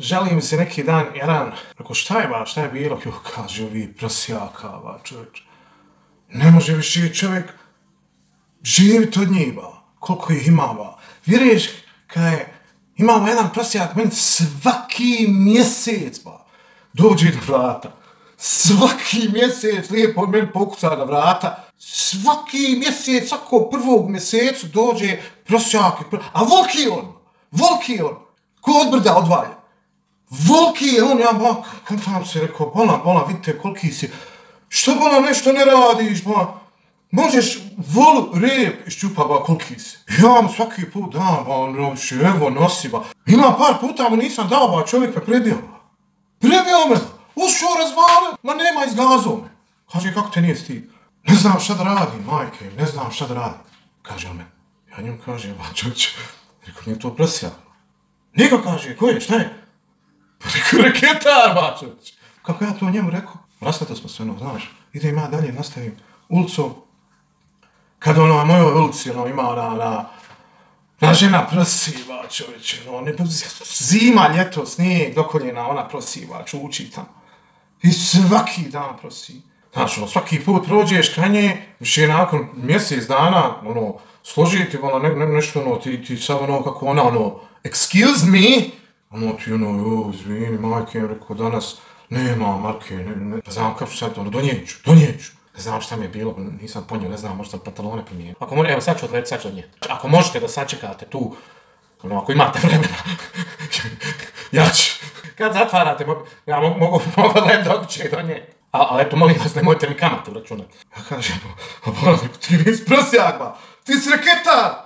želi mi se neki dan, jedan, rekao šta je bilo? Jo, kaže, ovi prosjaka, čovječ. Ne može više čovjek živjeti od njih, koliko ih ima, vjeruješ, kaj imamo jedan prosjak, meni svaki mjesec, dođe do vrata. Svaki mjesec lijepo meni pokuca na vrata. Svaki mjesec, svakog prvog mjesecu dođe prosjak. A volki on, ko od brda odvalja. Volki on, ja kontam se, rekao, bola, vidite koliki si. Što bola nešto ne radiš, možeš volu rep iščupa, koliki si. Ja mu svaki put dam, evo nosi, Ima par puta mu nisam dao, čovjek me prebio me. Ušao razvale, ma nema izgazao me. Kaže, kako te nije stid? Ne znam šta da radim, majke, ne znam šta da radim. Kaže on me. Ja njemu kažem, čovječe, rekao, nije to prosjak. Nego kaže, ko je, šta je? Rekao, reketar, čovječe. Kako ja to njemu rekao? Rastato smo se, znaš. Idem ja dalje, nastavim ulicom. Kad na mojoj ulici, ima na žena prosiva, čovječe, zima, ljeto, snijeg, do koljena, ona prosiva, čuči tamo. I svaki dan prosi. Znaš, svaki put prođeš kraj nje, više nakon mjesec dana, složiti, nešto, ti sad, kako ona, excuse me, ti, izvini, majke, rekao, danas, nema, Marke, ne znam kako ću sad, donijeću. Ne znam šta mi je bilo, nisam ponio, ne znam, možda sam pantalone promijenio. Evo, sad ću od nje. Ako možete da sačekate tu, ako imate vremena, ja ću. Kad zatvarate, ja mogu let dok će do nje. Ali eto, molim vas, nemojte mi kamatu računati. Ja kažem, ti nisi prosjak, ti si reketar!